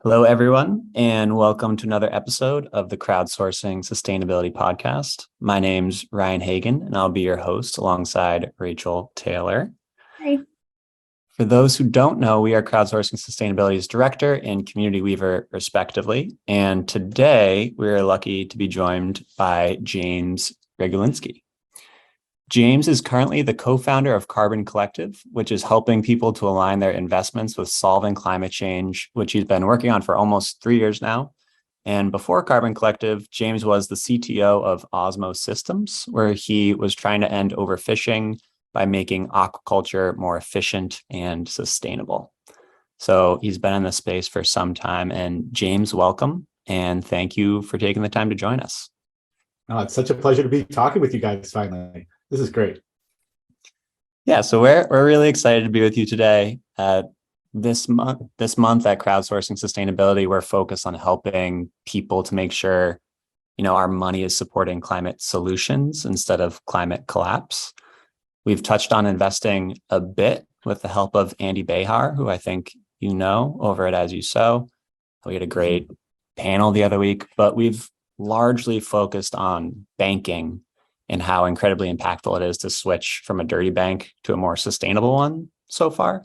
Hello, everyone, and welcome to another episode of the Crowdsourcing Sustainability Podcast. My name's Ryan Hagan, and I'll be your host alongside Rachel Taylor. Hi. For those who don't know, we are Crowdsourcing Sustainability's director and community weaver, respectively. And today, we're lucky to be joined by James Regulinski. James is currently the co-founder of Carbon Collective, which is helping people to align their investments with solving climate change, which he's been working on for almost 3 years now. And before Carbon Collective, James was the CTO of Osmo Systems, where he was trying to end overfishing by making aquaculture more efficient and sustainable. So he's been in this space for some time. And James, welcome. And thank you for taking the time to join us. Oh, it's such a pleasure to be talking with you guys finally. This is great. Yeah, so we're really excited to be with you today. This month at Crowdsourcing Sustainability, we're focused on helping people to make sure, our money is supporting climate solutions instead of climate collapse. We've touched on investing a bit with the help of Andy Behar, who I think you know over at As You Sow. We had a great panel the other week, but we've largely focused on banking and how incredibly impactful it is to switch from a dirty bank to a more sustainable one so far.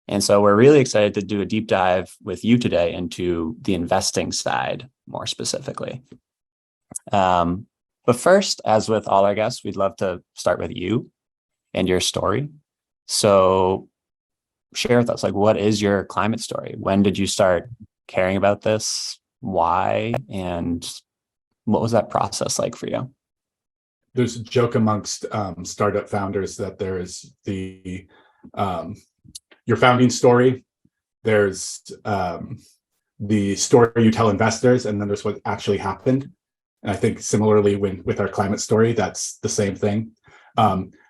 And so we're really excited to do a deep dive with you today into the investing side more specifically. But first, as with all our guests, we'd love to start with you and your story. So share with us, what is your climate story? When did you start caring about this? Why? And what was that process like for you? There's a joke amongst startup founders that there is your founding story, there's the story you tell investors, and then there's what actually happened. And I think similarly with our climate story, that's the same thing.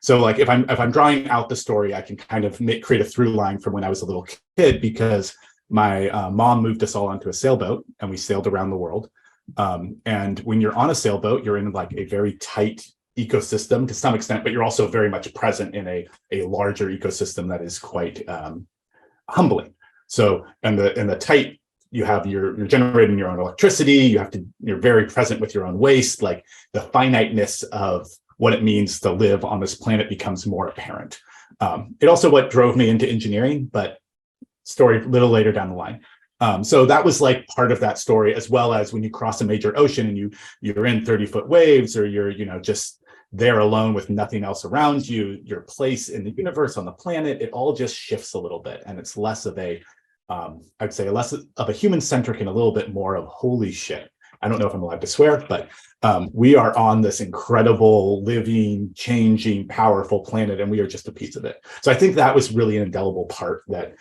So if I'm drawing out the story, I can kind of create a through line from when I was a little kid, because my mom moved us all onto a sailboat and we sailed around the world. And when you're on a sailboat, you're in a very tight ecosystem to some extent, but you're also very much present in a larger ecosystem that is quite humbling. So, and the tight, you're generating your own electricity. You're very present with your own waste. Like the finiteness of what it means to live on this planet becomes more apparent. It also what drove me into engineering, but story a little later down the line. So that was part of that story, as well as when you cross a major ocean and you're in 30-foot waves, or you're just there alone with nothing else around you, your place in the universe, on the planet, it all just shifts a little bit. And it's less of I'd say less of a human-centric and a little bit more of holy shit. I don't know if I'm allowed to swear, but we are on this incredible, living, changing, powerful planet, and we are just a piece of it. So I think that was really an indelible part that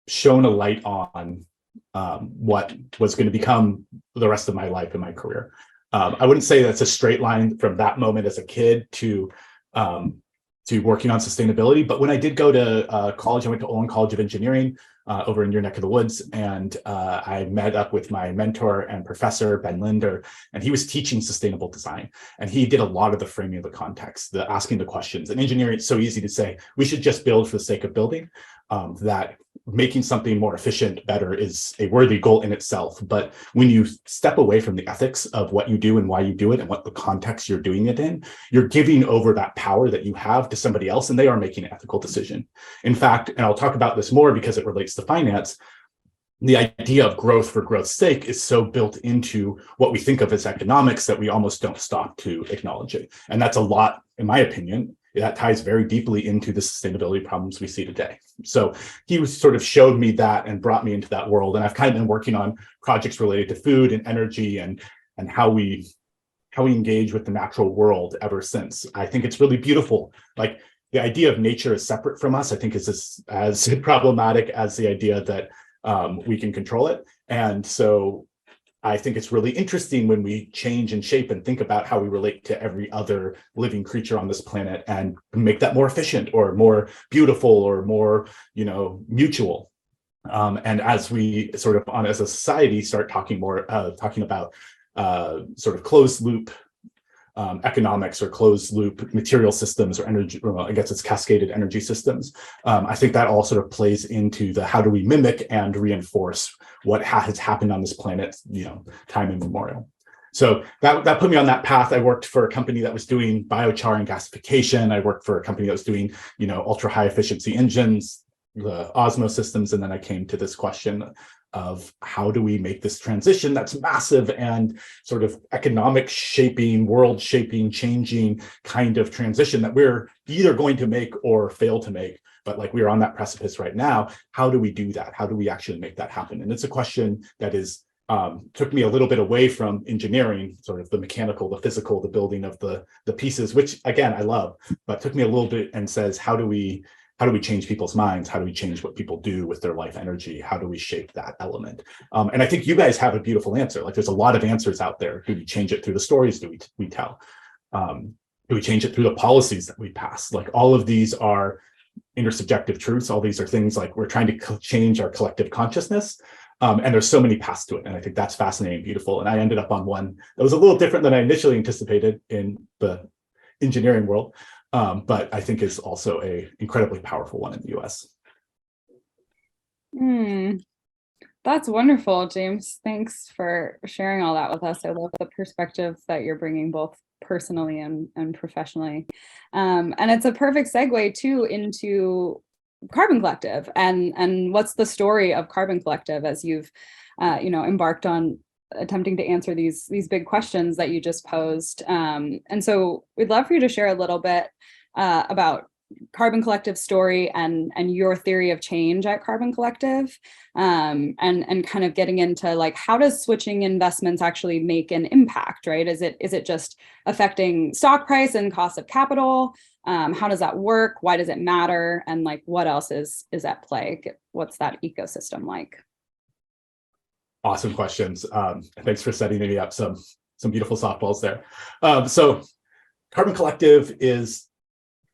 shone a light on what was going to become the rest of my life and my career. I wouldn't say that's a straight line from that moment as a kid to working on sustainability. But when I did go to college, I went to Olin College of Engineering over in your neck of the woods. And I met up with my mentor and professor, Ben Linder, and he was teaching sustainable design. And he did a lot of the framing of the context, the asking the questions. And engineering, it's so easy to say, we should just build for the sake of building, that making something more efficient, better is a worthy goal in itself. But when you step away from the ethics of what you do and why you do it and what the context you're doing it in, you're giving over that power that you have to somebody else, and they are making an ethical decision. In fact, and I'll talk about this more because it relates to finance, the idea of growth for growth's sake is so built into what we think of as economics that we almost don't stop to acknowledge it. And that's a lot, in my opinion, that ties very deeply into the sustainability problems we see today. So he sort of showed me that and brought me into that world. And I've kind of been working on projects related to food and energy and how we engage with the natural world ever since. I think it's really beautiful. The idea of nature is separate from us, I think, is as problematic as the idea that we can control it. And so I think it's really interesting when we change and shape and think about how we relate to every other living creature on this planet and make that more efficient or more beautiful or more, mutual. And as we as a society start talking about sort of closed loop economics or closed loop material systems or energy, well, I guess it's cascaded energy systems. I think that all sort of plays into the how do we mimic and reinforce what has happened on this planet, time immemorial. So that put me on that path. I worked for a company that was doing biochar and gasification. I worked for a company that was doing, ultra high efficiency engines, the Osmo systems. And then I came to this question of how do we make this transition that's massive and sort of economic shaping, world shaping, changing kind of transition that we're either going to make or fail to make. But like we're on that precipice right now. How do we do that? How do we actually make that happen? And it's a question that is took me a little bit away from engineering, sort of the mechanical, the physical, the building of the pieces, which again, I love, but took me a little bit and says, how do we change people's minds? How do we change what people do with their life energy? How do we shape that element? And I think you guys have a beautiful answer. Like there's a lot of answers out there. Do we change it through the stories we tell? Do we change it through the policies that we pass? Like all of these are intersubjective truths. All these are things like we're trying to change our collective consciousness. And there's so many paths to it. And I think that's fascinating and beautiful. And I ended up on one that was a little different than I initially anticipated in the engineering world, but I think is also a incredibly powerful one in the US. That's wonderful, James. Thanks for sharing all that with us. I love the perspective that you're bringing both personally and professionally. And it's a perfect segue too into Carbon Collective and what's the story of Carbon Collective as you've embarked on attempting to answer these big questions that you just posed. And so we'd love for you to share a little bit about Carbon Collective story and your theory of change at Carbon Collective, and kind of getting into like how does switching investments actually make an impact, right? Is it just affecting stock price and cost of capital? How does that work? Why does it matter? And like what else is at play? What's that ecosystem like? Awesome questions. Thanks for setting me up some beautiful softballs there. So Carbon Collective is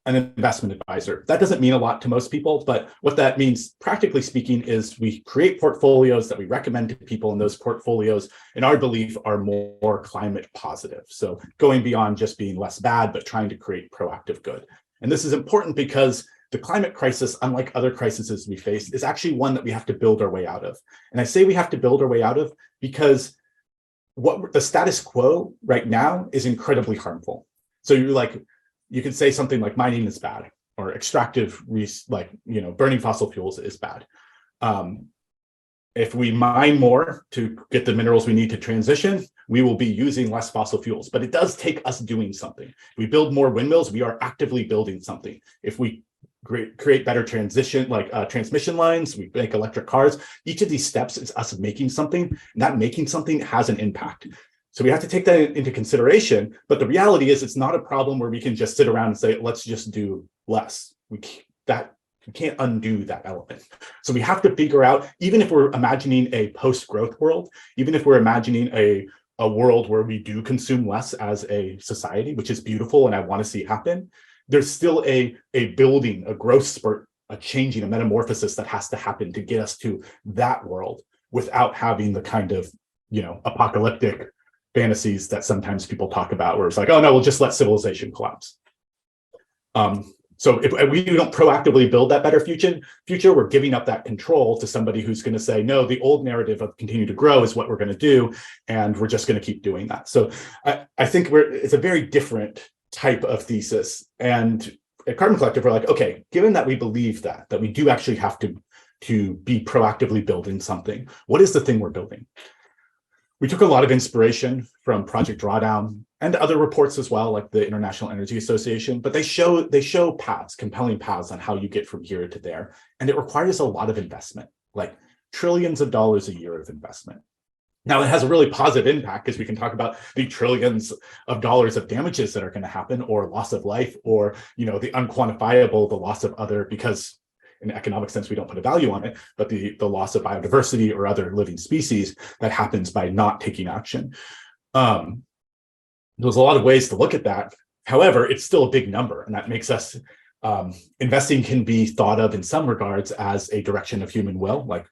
an investment advisor. That doesn't mean a lot to most people, but what that means, practically speaking, is we create portfolios that we recommend to people, and those portfolios, in our belief, are more climate positive. So going beyond just being less bad, but trying to create proactive good. And this is important because the climate crisis, unlike other crises we face, is actually one that we have to build our way out of. And I say we have to build our way out of because what the status quo right now is incredibly harmful. So you could say something like mining is bad, or extractive, burning fossil fuels is bad. If we mine more to get the minerals we need to transition, we will be using less fossil fuels. But it does take us doing something. If we build more windmills, we are actively building something. If we create better transmission lines, we make electric cars, each of these steps is us making something, and that making something has an impact. So we have to take that into consideration, but the reality is it's not a problem where we can just sit around and say, let's just do less. We can't undo that element. So we have to figure out, even if we're imagining a post-growth world, even if we're imagining a world where we do consume less as a society, which is beautiful and I want to see happen, there's still a building, a growth spurt, a changing, a metamorphosis that has to happen to get us to that world without having the kind of, apocalyptic fantasies that sometimes people talk about, where it's like, oh no, we'll just let civilization collapse. So if we don't proactively build that better future, we're giving up that control to somebody who's going to say, no, the old narrative of continue to grow is what we're going to do, and we're just going to keep doing that. So I think it's a very different type of thesis. And at Carbon Collective, we're like, okay, given that we believe that we do actually have to be proactively building something, what is the thing we're building? We took a lot of inspiration from Project Drawdown and other reports as well, like the International Energy Association, but they show paths, compelling paths on how you get from here to there. And it requires a lot of investment, like trillions of dollars a year of investment. Now, it has a really positive impact because we can talk about the trillions of dollars of damages that are going to happen, or loss of life, or the unquantifiable, the loss of other, because in economic sense, we don't put a value on it, but the loss of biodiversity or other living species that happens by not taking action. There's a lot of ways to look at that. However, it's still a big number, and that makes us, investing can be thought of in some regards as a direction of human will. Like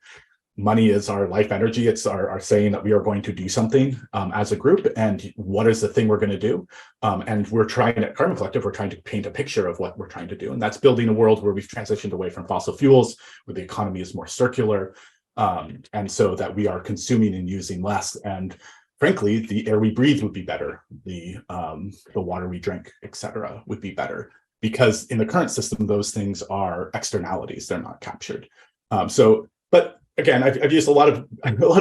money is our life energy. It's our saying that we are going to do something as a group, and what is the thing we're going to do. And we're trying at Carbon Collective, we're trying to paint a picture of what we're trying to do. And that's building a world where we've transitioned away from fossil fuels, where the economy is more circular, and so that we are consuming and using less. And frankly, the air we breathe would be better. The water we drink, et cetera, would be better, because in the current system, those things are externalities. They're not captured. But again, I've used a lot of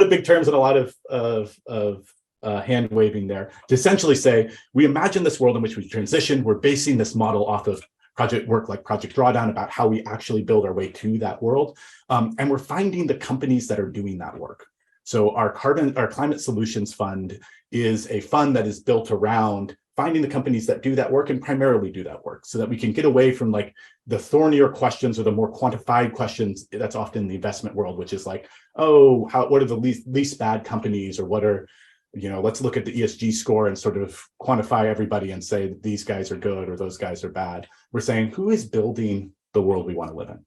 big terms and a lot of hand waving there to essentially say, we imagine this world in which we transition. We're basing this model off of project work like Project Drawdown about how we actually build our way to that world. And we're finding the companies that are doing that work. So our Climate Solutions Fund is a fund that is built around finding the companies that do that work and primarily do that work, so that we can get away from like the thornier questions or the more quantified questions that's often in the investment world, which is like, oh, what are the least bad companies, or what are, let's look at the ESG score and sort of quantify everybody and say that these guys are good or those guys are bad. We're saying, who is building the world we want to live in?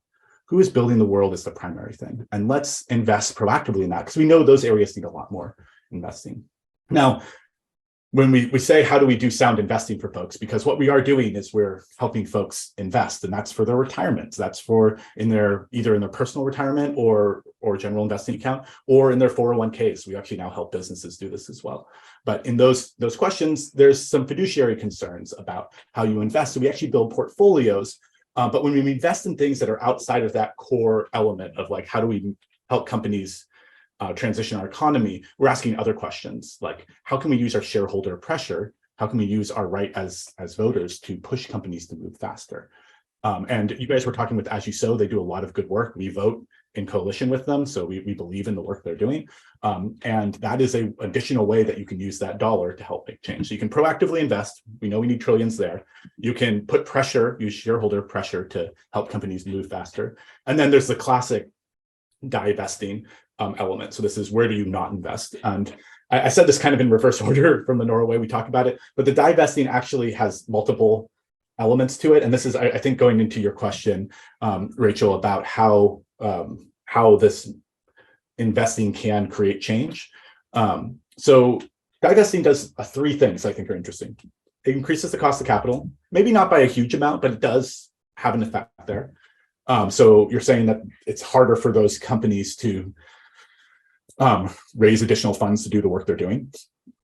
Who is building the world is the primary thing. And let's invest proactively in that, because we know those areas need a lot more investing. Now, when we say, how do we do sound investing for folks? Because what we are doing is we're helping folks invest, and that's for their retirement. That's for either in their personal retirement or general investing account, or in their 401ks. We actually now help businesses do this as well. But in those questions, there's some fiduciary concerns about how you invest. So we actually build portfolios. But when we invest in things that are outside of that core element of like, how do we help companies transition our economy, we're asking other questions like, how can we use our shareholder pressure? How can we use our right as voters to push companies to move faster? And you guys were talking with As You Sow. They do a lot of good work. We vote in coalition with them, so we believe in the work they're doing. And that is an additional way that you can use that dollar to help make change. So you can proactively invest. We know we need trillions there. You can put pressure, use shareholder pressure to help companies move faster. And then there's the classic divesting element. So this is, where do you not invest? And I said this kind of in reverse order from the Norway we talked about it, but the divesting actually has multiple elements to it. And this is, I think, going into your question, Rachel, about how this investing can create change. So divesting does three things I think are interesting. It increases the cost of capital, maybe not by a huge amount, but it does have an effect there. So you're saying that it's harder for those companies to raise additional funds to do the work they're doing.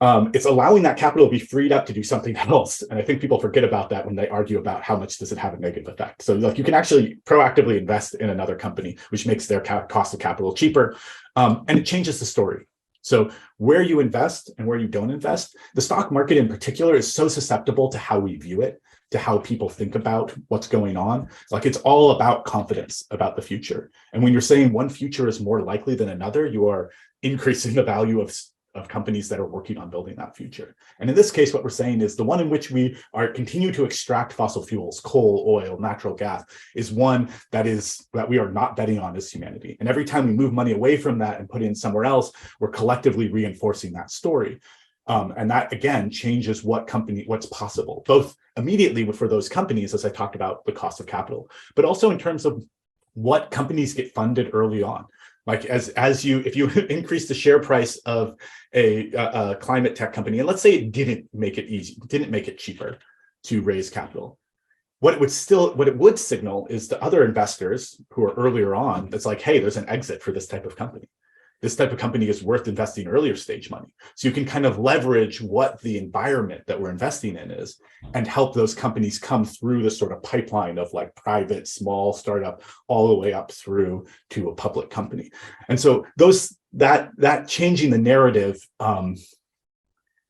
It's allowing that capital to be freed up to do something else. And I think people forget about that when they argue about how much does it have a negative effect. So like, you can actually proactively invest in another company, which makes their cost of capital cheaper. And it changes the story. So where you invest and where you don't invest, the stock market in particular is so susceptible to how we view it, to how people think about what's going on. Like, it's all about confidence about the future. And when you're saying one future is more likely than another, you are increasing the value of companies that are working on building that future. And in this case, what we're saying is the one in which we are continue to extract fossil fuels, coal, oil, natural gas, is one that we are not betting on as humanity. And every time we move money away from that and put it in somewhere else, we're collectively reinforcing that story. And that, again, changes what's possible, both immediately for those companies, as I talked about, the cost of capital, but also in terms of what companies get funded early on. Like, if you increase the share price of a climate tech company, and let's say it didn't make it cheaper to raise capital, what it would signal is to other investors who are earlier on, it's like, hey, there's an exit for this type of company. This type of company is worth investing earlier stage money. So you can kind of leverage what the environment that we're investing in is and help those companies come through the sort of pipeline of like private, small startup, all the way up through to a public company. And so that changing the narrative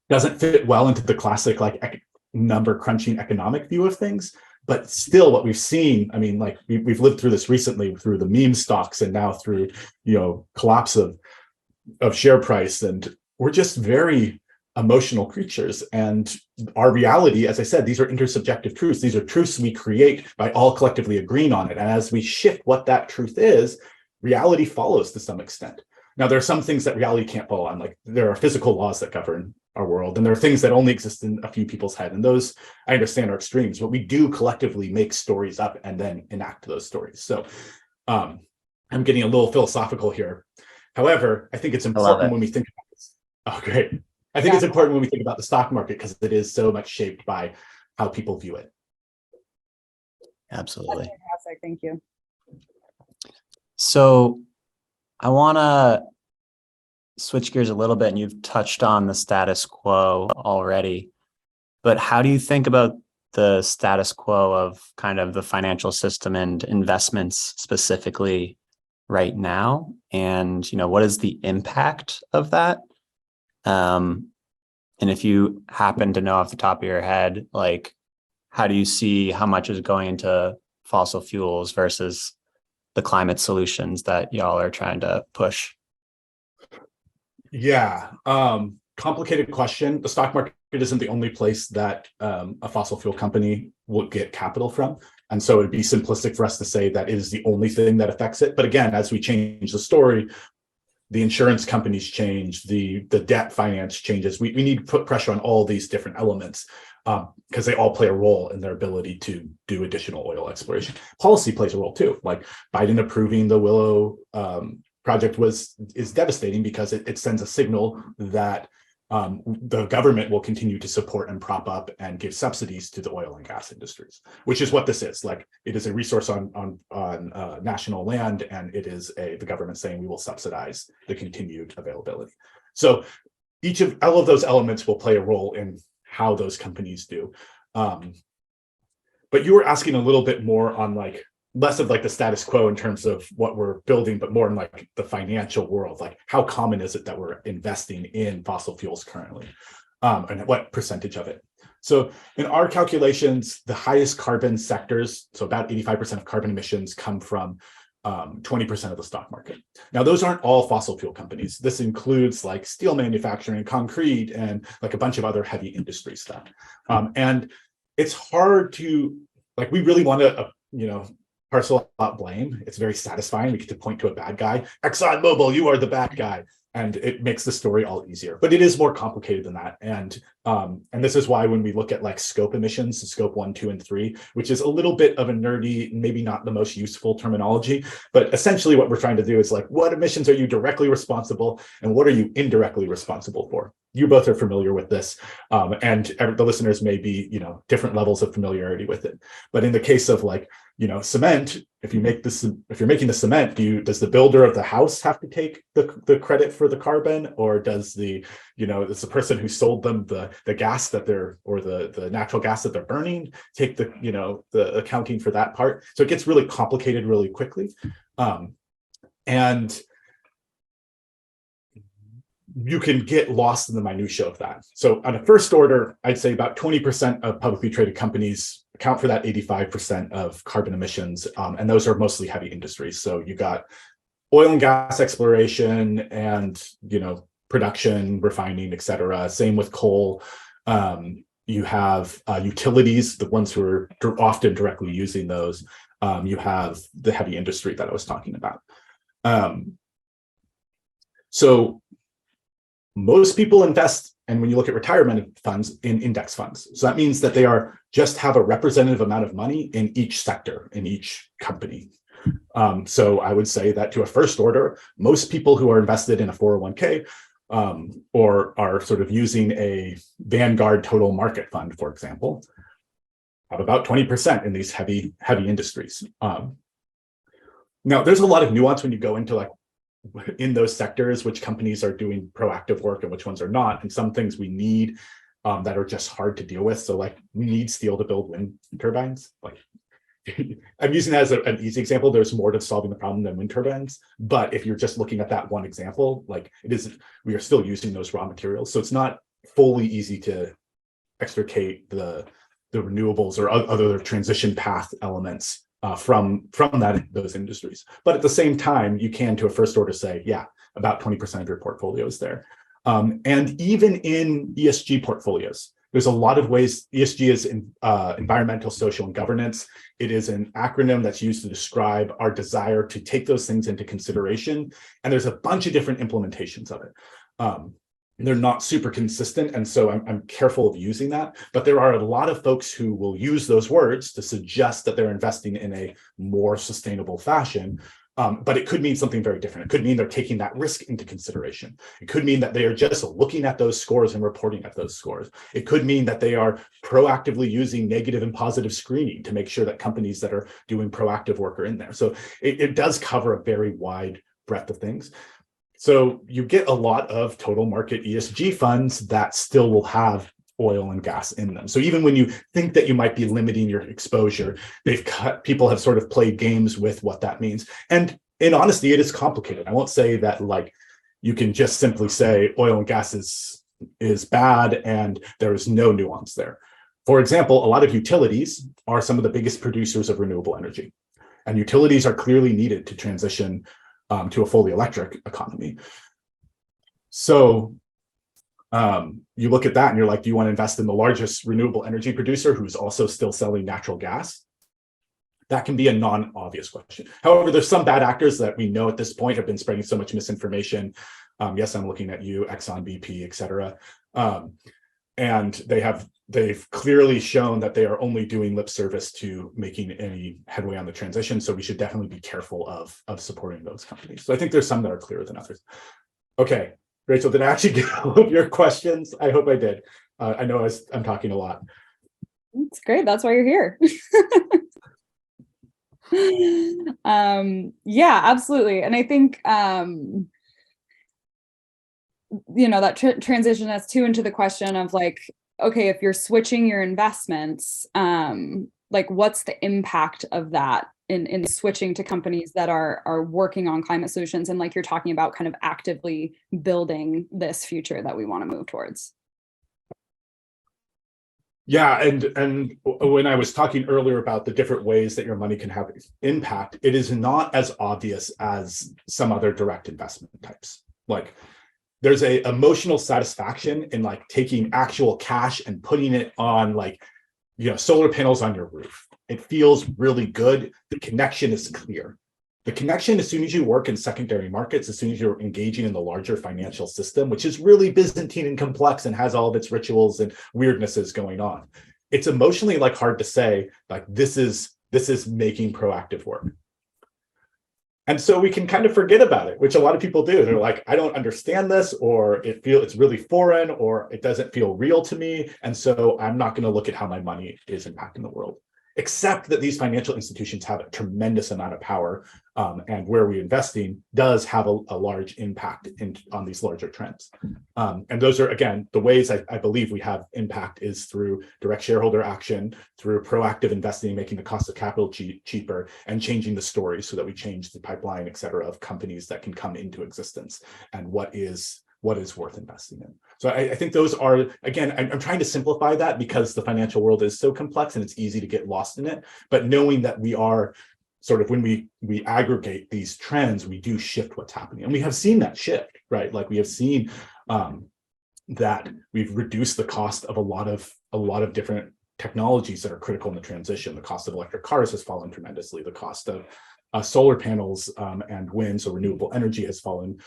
doesn't fit well into the classic like number crunching economic view of things. But still, what we've seen, I mean, like we've lived through this recently through the meme stocks and now through, collapse of share price. And we're just very emotional creatures. And our reality, as I said, these are intersubjective truths. These are truths we create by all collectively agreeing on it. And as we shift what that truth is, reality follows to some extent. Now, there are some things that reality can't follow on, like there are physical laws that govern our world, and there are things that only exist in a few people's head. And those, I understand, are extremes, but we do collectively make stories up and then enact those stories. So I'm getting a little philosophical here. However, I think it's I love important it. when we think about this. Oh, great. I think it's important when we think about the stock market because it is so much shaped by how people view it. Absolutely. That's fantastic. Thank you. So I want to switch gears a little bit, and you've touched on the status quo already, but how do you think about the status quo of kind of the financial system and investments specifically right now? And, what is the impact of that? And if you happen to know off the top of your head, like, how do you see how much is going into fossil fuels versus the climate solutions that y'all are trying to push? Yeah, complicated question. The stock market isn't the only place that a fossil fuel company will get capital from. And so it'd be simplistic for us to say that it is the only thing that affects it. But again, as we change the story, the insurance companies change, the debt finance changes. We need to put pressure on all these different elements because they all play a role in their ability to do additional oil exploration. Policy plays a role too. Like Biden approving the Willow project is devastating because it sends a signal that the government will continue to support and prop up and give subsidies to the oil and gas industries, which is what this is. Like, it is a resource on national land, and it is the government saying we will subsidize the continued availability. So all of those elements will play a role in how those companies do. But you were asking a little bit more on less of the status quo in terms of what we're building, but more in the financial world. Like, how common is it that we're investing in fossil fuels currently, and what percentage of it? So in our calculations, the highest carbon sectors, so about 85% of carbon emissions, come from 20% of the stock market. Now, those aren't all fossil fuel companies. This includes steel manufacturing, concrete, and a bunch of other heavy industry stuff. And it's hard to we really want to parcel out blame. It's very satisfying. We get to point to a bad guy. ExxonMobil, you are the bad guy. And it makes the story all easier. But it is more complicated than that. And this is why when we look at scope emissions, scope 1, 2, and 3, which is a little bit of a nerdy, maybe not the most useful terminology, but essentially what we're trying to do is what emissions are you directly responsible and what are you indirectly responsible for? You both are familiar with this, and the listeners may be, different levels of familiarity with it. But in the case of cement, if you're making the cement, does the builder of the house have to take the credit for the carbon, or does it's the person who sold them the gas that the natural gas that they're burning take the accounting for that part? So it gets really complicated really quickly, and you can get lost in the minutia of that. So on a first order, I'd say about 20% of publicly traded companies account for that 85% of carbon emissions. And those are mostly heavy industries. So you got oil and gas exploration and, production, refining, et cetera. Same with coal. You have utilities, the ones who are often directly using those. You have the heavy industry that I was talking about. So most people invest, and when you look at retirement funds, in index funds. So that means that they just have a representative amount of money in each sector, in each company. So I would say that to a first order, most people who are invested in a 401k or are sort of using a Vanguard total market fund, for example, have about 20% in these heavy industries. Now, there's a lot of nuance when you go into in those sectors, which companies are doing proactive work and which ones are not. And some things we need that are just hard to deal with. So we need steel to build wind turbines. I'm using that as an easy example. There's more to solving the problem than wind turbines. But if you're just looking at that one example, we are still using those raw materials. So it's not fully easy to extricate the renewables or other transition path elements from those industries. But at the same time, you can, to a first order, say, yeah, about 20% of your portfolio is there. And even in ESG portfolios, there's a lot of ways. ESG is environmental, social, and governance. It is an acronym that's used to describe our desire to take those things into consideration. And there's a bunch of different implementations of it. They're not super consistent, and so I'm careful of using that. But there are a lot of folks who will use those words to suggest that they're investing in a more sustainable fashion, But it could mean something very different. It could mean they're taking that risk into consideration. It could mean that they are just looking at those scores and reporting at those scores. It could mean that they are proactively using negative and positive screening to make sure that companies that are doing proactive work are in there. So it does cover a very wide breadth of things. So you get a lot of total market ESG funds that still will have oil and gas in them. So even when you think that you might be limiting your exposure, people have sort of played games with what that means. And in honesty, it is complicated. I won't say that like you can just simply say oil and gas is bad and there is no nuance there. For example, a lot of utilities are some of the biggest producers of renewable energy, and utilities are clearly needed to transition to a fully electric economy. So you look at that and you're like, do you want to invest in the largest renewable energy producer who's also still selling natural gas? That can be a non-obvious question. However, there's some bad actors that we know at this point have been spreading so much misinformation. Yes, I'm looking at you, Exxon, BP, et cetera. And they've clearly shown that they are only doing lip service to making any headway on the transition. So we should definitely be careful of supporting those companies. So I think there's some that are clearer than others. Okay. Rachel, did I actually get all of your questions? I hope I did. I know I'm talking a lot. It's great. That's why you're here. Yeah, absolutely. And I think, that transition us too into the question of like, okay, if you're switching your investments, like what's the impact of that in switching to companies that are working on climate solutions, and like you're talking about kind of actively building this future that we want to move towards. Yeah, and when I was talking earlier about the different ways that your money can have impact, it is not as obvious as some other direct investment types. Like there's a emotional satisfaction in like taking actual cash and putting it on like, solar panels on your roof. It feels really good. The connection is clear. The connection, as soon as you work in secondary markets, as soon as you're engaging in the larger financial system, which is really Byzantine and complex and has all of its rituals and weirdnesses going on, it's emotionally like hard to say, like this is making proactive work. And so we can kind of forget about it, which a lot of people do. They're like, I don't understand this, or it's really foreign, or it doesn't feel real to me. And so I'm not going to look at how my money is impacting the world. Except that these financial institutions have a tremendous amount of power, and where we're investing does have a large impact on these larger trends. And those are, again, the ways I believe we have impact is through direct shareholder action, through proactive investing, making the cost of capital cheaper, and changing the story so that we change the pipeline, et cetera, of companies that can come into existence and what is worth investing in. So I think those are, again, I'm trying to simplify that because the financial world is so complex and it's easy to get lost in it. But knowing that we are sort of, when we aggregate these trends, we do shift what's happening. And we have seen that shift, right? Like we have seen that we've reduced the cost of a lot of different technologies that are critical in the transition. The cost of electric cars has fallen tremendously. The cost of solar panels and wind, so renewable energy, has fallen.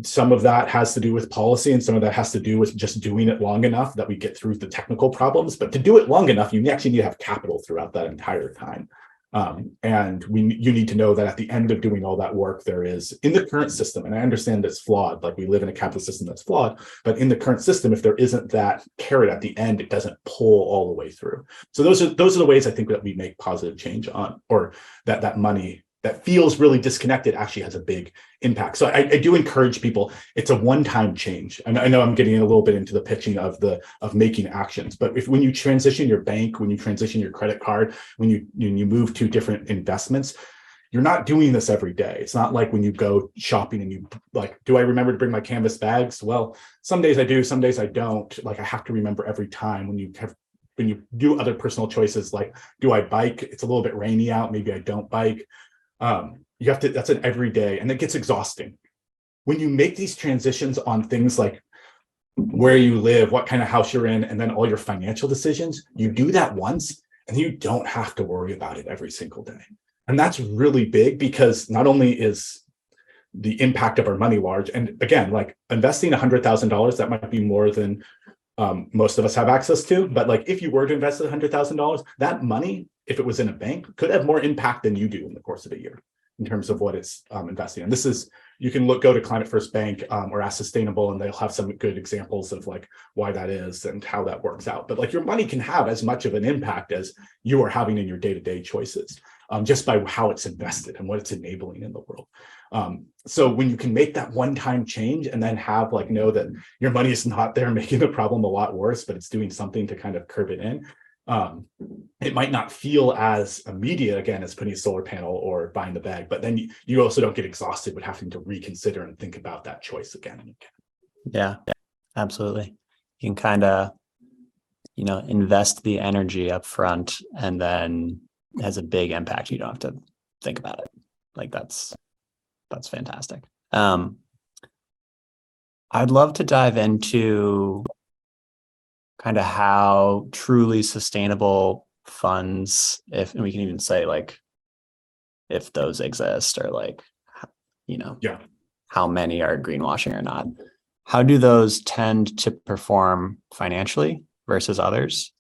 Some of that has to do with policy, and some of that has to do with just doing it long enough that we get through the technical problems. But to do it long enough, you actually need to have capital throughout that entire time. And you need to know that at the end of doing all that work, there is, in the current system, and I understand it's flawed, like we live in a capitalist system that's flawed, but in the current system, if there isn't that carrot at the end, it doesn't pull all the way through. So those are the ways I think that we make positive change on, or that money that feels really disconnected actually has a big impact. So I do encourage people, it's a one-time change. And I know I'm getting a little bit into the pitching of making actions, but when you transition your bank, when you transition your credit card, when you move to different investments, you're not doing this every day. It's not like when you go shopping and you like, do I remember to bring my canvas bags? Well, some days I do, some days I don't. Like I have to remember every time when you do other personal choices, like, do I bike? It's a little bit rainy out, maybe I don't bike. You have to, that's an everyday, and it gets exhausting. When you make these transitions on things like where you live, what kind of house you're in, and then all your financial decisions, you do that once and you don't have to worry about it every single day. And that's really big, because not only is the impact of our money large, and again, like investing $100,000, that might be more than most of us have access to. But like if you were to invest $100,000, that money, if it was in a bank, could have more impact than you do in the course of a year in terms of what it's investing in. This is, you can go to Climate First Bank or Ask Sustainable, and they'll have some good examples of like why that is and how that works out. But like your money can have as much of an impact as you are having in your day-to-day choices, just by how it's invested and what it's enabling in the world. So when you can make that one-time change and then have like know that your money is not there making the problem a lot worse, but it's doing something to kind of curb it in, it might not feel as immediate again as putting a solar panel or buying the bag, but then you also don't get exhausted with having to reconsider and think about that choice again and again. Yeah, absolutely. You can kind of, invest the energy up front, and then it has a big impact. You don't have to think about it. Like that's fantastic. I'd love to dive into kind of how truly sustainable funds, and we can even say like if those exist, or like how many are greenwashing or not. How do those tend to perform financially versus others?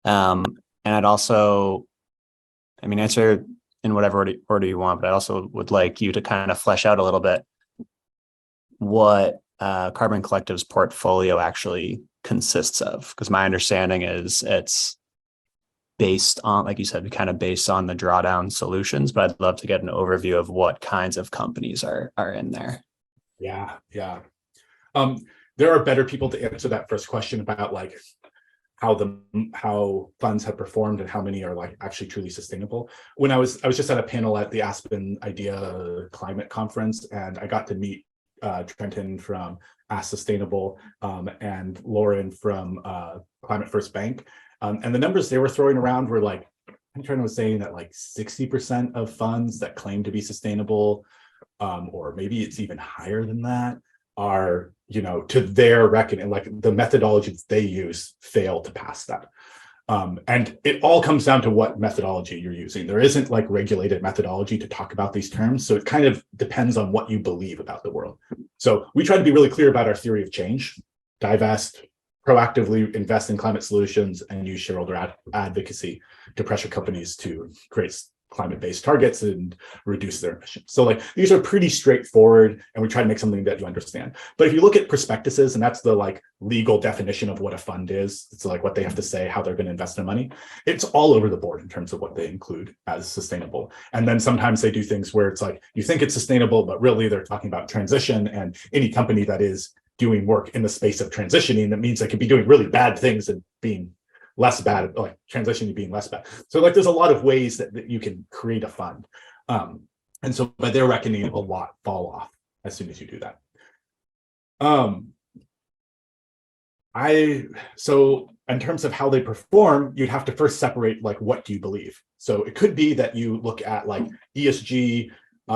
And I'd also, answer in whatever order you want, but I also would like you to kind of flesh out a little bit what Carbon Collective's portfolio actually consists of, because my understanding is it's based on, like you said, kind of based on the drawdown solutions, but I'd love to get an overview of what kinds of companies are in there. Yeah. There are better people to answer that first question about like how funds have performed and how many are like actually truly sustainable. When I was just at a panel at the Aspen Idea Climate Conference, and I got to meet Trenton from Ask Sustainable and Lauren from Climate First Bank. And the numbers they were throwing around were like, Trenton was saying that like 60% of funds that claim to be sustainable, or maybe it's even higher than that, are, to their reckoning, like the methodologies they use fail to pass that. And it all comes down to what methodology you're using. There isn't like regulated methodology to talk about these terms. So it kind of depends on what you believe about the world. So we try to be really clear about our theory of change: divest, proactively invest in climate solutions, and use shareholder advocacy to pressure companies to create climate-based targets and reduce their emissions. So like these are pretty straightforward, and we try to make something that you understand. But if you look at prospectuses, and that's the like legal definition of what a fund is, it's like what they have to say, how they're going to invest their money. It's all over the board in terms of what they include as sustainable. And then sometimes they do things where it's like you think it's sustainable, but really they're talking about transition, and any company that is doing work in the space of transitioning, that means they could be doing really bad things and being less bad, like transitioning to being less bad. So like there's a lot of ways that you can create a fund. And so by their reckoning, a lot fall off as soon as you do that. So in terms of how they perform, you'd have to first separate like what do you believe. So it could be that you look at like ESG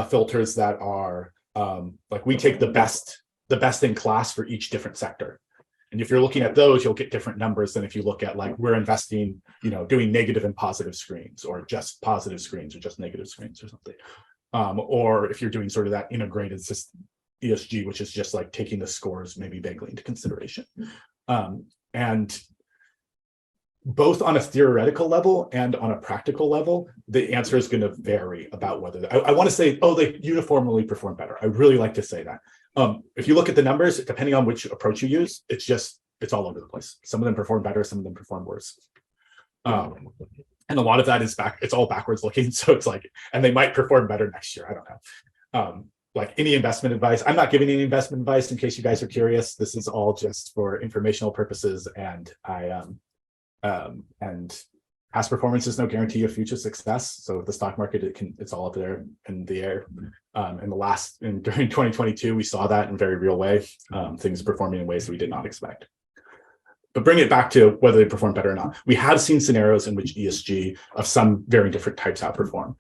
filters that are like we take the best in class for each different sector. And if you're looking at those, you'll get different numbers than if you look at like we're investing, doing negative and positive screens, or just positive screens, or just negative screens or something. Or if you're doing sort of that integrated ESG, which is just like taking the scores maybe vaguely into consideration. And both on a theoretical level and on a practical level, the answer is going to vary about whether I want to say, they uniformly perform better. I really like to say that. If you look at the numbers, depending on which approach you use, it's all over the place. Some of them perform better, some of them perform worse. And a lot of that is it's all backwards looking. So it's like, and they might perform better next year. I don't know. Like any investment advice, I'm not giving any investment advice in case you guys are curious. This is all just for informational purposes. And and past performance is no guarantee of future success. So the stock market, it's all up there in the air. During 2022, we saw that in a very real way. Things performing in ways that we did not expect. But bring it back to whether they perform better or not. We have seen scenarios in which ESG of some very different types outperform.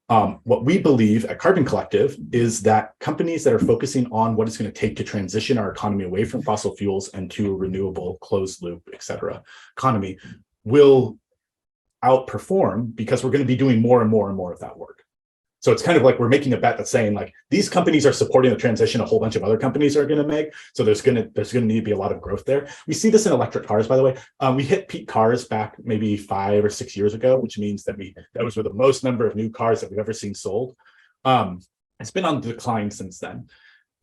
What we believe at Carbon Collective is that companies that are focusing on what it's going to take to transition our economy away from fossil fuels and to a renewable, closed loop, et cetera, economy will outperform because we're going to be doing more and more and more of that work. So it's kind of like we're making a bet that's saying like these companies are supporting the transition a whole bunch of other companies are going to make. So there's going to need to be a lot of growth there. We see this in electric cars, by the way. We hit peak cars back maybe 5 or 6 years ago, which means that that was the most number of new cars that we've ever seen sold. It's been on decline since then.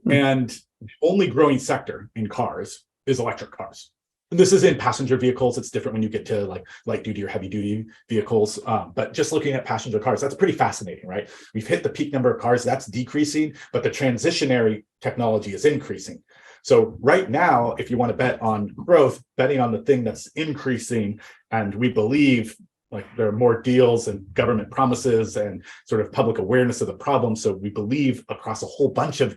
And the only growing sector in cars is electric cars. This is in passenger vehicles. It's different when you get to like light duty or heavy duty vehicles. But just looking at passenger cars, that's pretty fascinating, right? We've hit the peak number of cars, that's decreasing, but the transitionary technology is increasing. So right now, if you want to bet on growth, betting on the thing that's increasing, and we believe like there are more deals and government promises and sort of public awareness of the problem. So we believe across a whole bunch of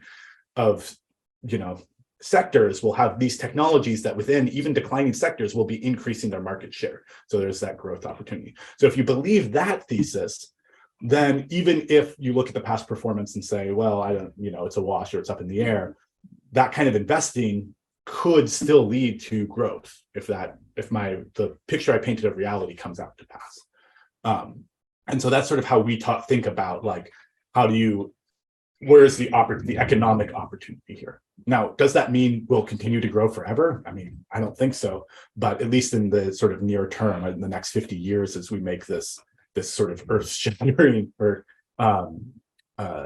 sectors will have these technologies that within even declining sectors will be increasing their market share. So there's that growth opportunity. So if you believe that thesis, then even if you look at the past performance and say, well, I don't, it's a wash or it's up in the air, that kind of investing could still lead to growth if the picture I painted of reality comes out to pass. And so that's sort of how we think about like, where's the economic opportunity here? Now, does that mean we'll continue to grow forever? I mean, I don't think so, but at least in the sort of near term, in the next 50 years, as we make this sort of earth-shattering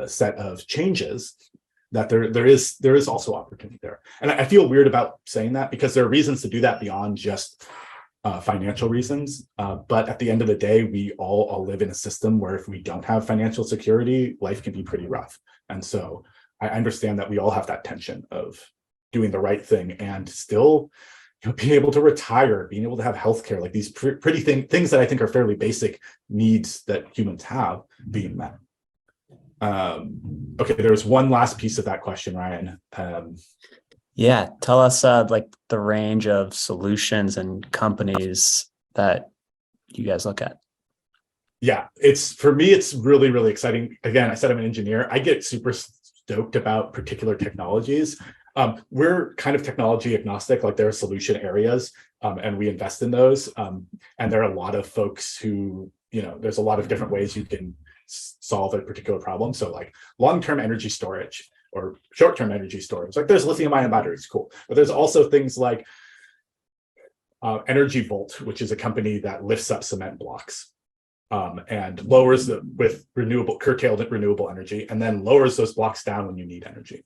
set of changes, that there is also opportunity there. And I feel weird about saying that because there are reasons to do that beyond just financial reasons. But at the end of the day, we all live in a system where if we don't have financial security, life can be pretty rough. And so I understand that we all have that tension of doing the right thing and still being able to retire, being able to have healthcare, like these pretty things that I think are fairly basic needs that humans have being met. Okay, there's one last piece of that question, Ryan. Yeah, tell us like the range of solutions and companies that you guys look at. Yeah, for me, it's really, really exciting. Again, I said I'm an engineer. I get super stoked about particular technologies. We're kind of technology agnostic, like there are solution areas and we invest in those. And there are a lot of folks who, there's a lot of different ways you can solve a particular problem. So like long-term energy storage or short-term energy storage, like there's lithium-ion batteries, cool. But there's also things like Energy Volt, which is a company that lifts up cement blocks. And lowers with curtailed renewable energy, and then lowers those blocks down when you need energy.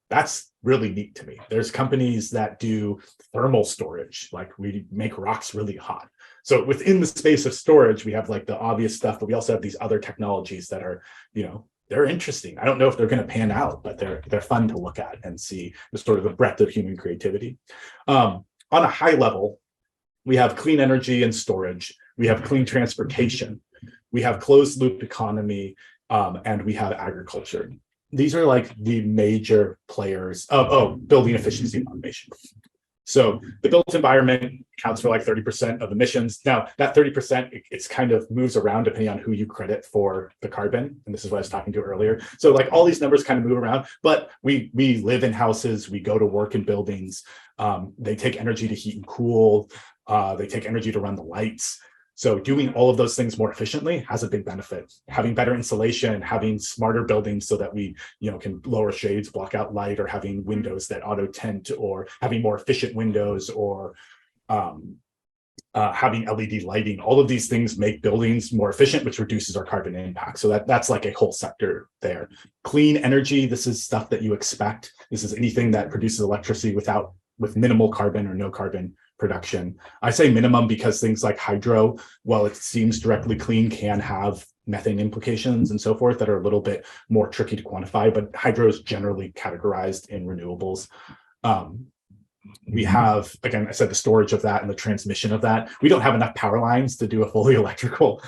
That's really neat to me. There's companies that do thermal storage, like we make rocks really hot. So within the space of storage, we have like the obvious stuff, but we also have these other technologies that are, they're interesting. I don't know if they're going to pan out, but they're fun to look at and see the sort of the breadth of human creativity. On a high level, we have clean energy and storage. We have clean transportation, we have closed loop economy, and we have agriculture. These are like the major players of building efficiency and automation. So the built environment accounts for like 30% of emissions. Now that 30%, it's kind of moves around depending on who you credit for the carbon. And this is what I was talking to earlier. So like all these numbers kind of move around, but we live in houses, we go to work in buildings. They take energy to heat and cool. They take energy to run the lights. So doing all of those things more efficiently has a big benefit. Having better insulation, having smarter buildings so that we can lower shades, block out light, or having windows that auto tint, or having more efficient windows, or having LED lighting. All of these things make buildings more efficient, which reduces our carbon impact. So that's like a whole sector there. Clean energy, this is stuff that you expect. This is anything that produces electricity with minimal carbon or no carbon production. I say minimum because things like hydro, while it seems directly clean, can have methane implications and so forth that are a little bit more tricky to quantify, but hydro is generally categorized in renewables. We have, again, I said the storage of that and the transmission of that. We don't have enough power lines to do a fully electrical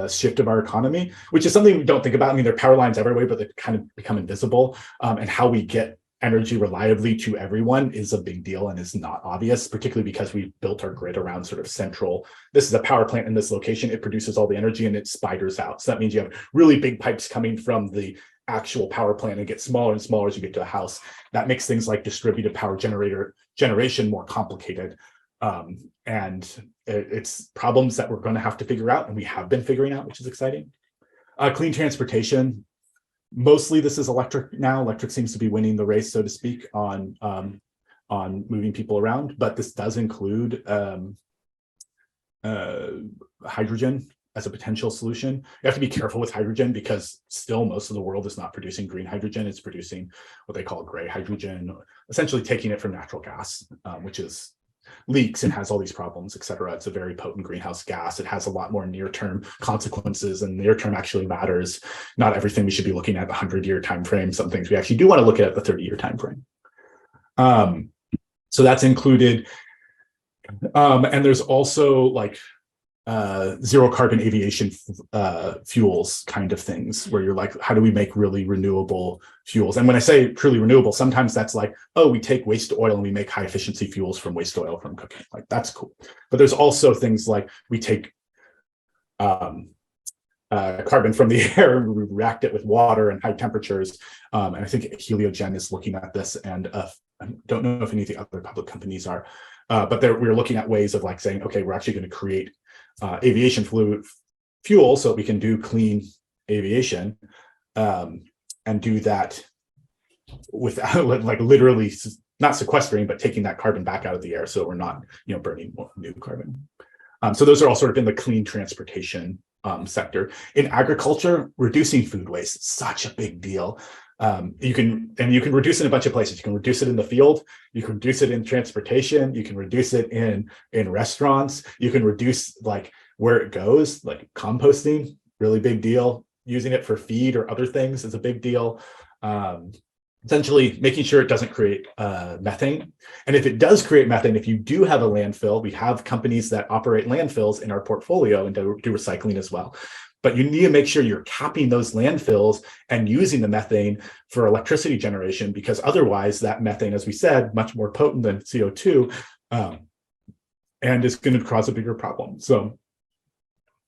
shift of our economy, which is something we don't think about. I mean, there are power lines everywhere, but they kind of become invisible. And how we get energy reliably to everyone is a big deal and is not obvious, particularly because we built our grid around sort of central. This is a power plant in this location. It produces all the energy and it spiders out. So that means you have really big pipes coming from the actual power plant and get smaller and smaller as you get to a house. That makes things like distributed power generation more complicated. And it's problems that we're going to have to figure out, and we have been figuring out, which is exciting. Clean transportation. Mostly this is electric now. Electric seems to be winning the race, so to speak, on moving people around, but this does include hydrogen as a potential solution. You have to be careful with hydrogen because still most of the world is not producing green hydrogen. It's producing what they call gray hydrogen, essentially taking it from natural gas, which is leaks and has all these problems, et cetera. It's a very potent greenhouse gas. It has a lot more near-term consequences, and near-term actually matters. Not everything we should be looking at the 100-year time frame. Some things we actually do want to look at the 30-year time frame. So that's included. And there's also like zero carbon aviation fuels kind of things where you're like, how do we make really renewable fuels? And when I say truly renewable, sometimes that's like, oh, we take waste oil and we make high efficiency fuels from waste oil from cooking. Like that's cool. But there's also things like we take carbon from the air and we react it with water and high temperatures. And I think Heliogen is looking at this, and I don't know if any of the other public companies are, but we're looking at ways of like saying, okay, we're actually going to create aviation fuel so that we can do clean aviation, and do that without like literally not sequestering, but taking that carbon back out of the air so we're not burning more new carbon. So those are all sort of in the clean transportation sector. In agriculture, reducing food waste is such a big deal. You can reduce it in a bunch of places. You can reduce it in the field, you can reduce it in transportation, you can reduce it in restaurants, you can reduce like where it goes, like composting, really big deal. Using it for feed or other things is a big deal. Essentially making sure it doesn't create methane. And if it does create methane, if you do have a landfill, we have companies that operate landfills in our portfolio and do recycling as well. But you need to make sure you're capping those landfills and using the methane for electricity generation, because otherwise that methane, as we said, much more potent than CO2, and is going to cause a bigger problem. So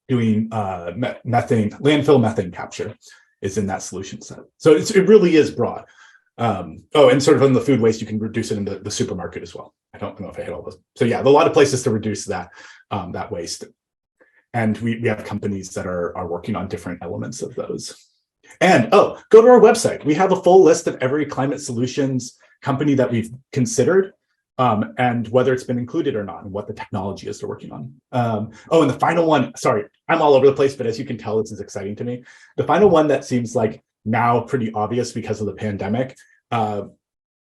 doing landfill methane capture is in that solution set. So it really is broad. And sort of on the food waste, you can reduce it in the supermarket as well. I don't know if I hit all those. So yeah, a lot of places to reduce that waste. And we have companies that are working on different elements of those. And go to our website. We have a full list of every climate solutions company that we've considered, and whether it's been included or not, and what the technology is they're working on. And the final one, sorry, I'm all over the place, but as you can tell, this is exciting to me. The final one that seems like now pretty obvious because of the pandemic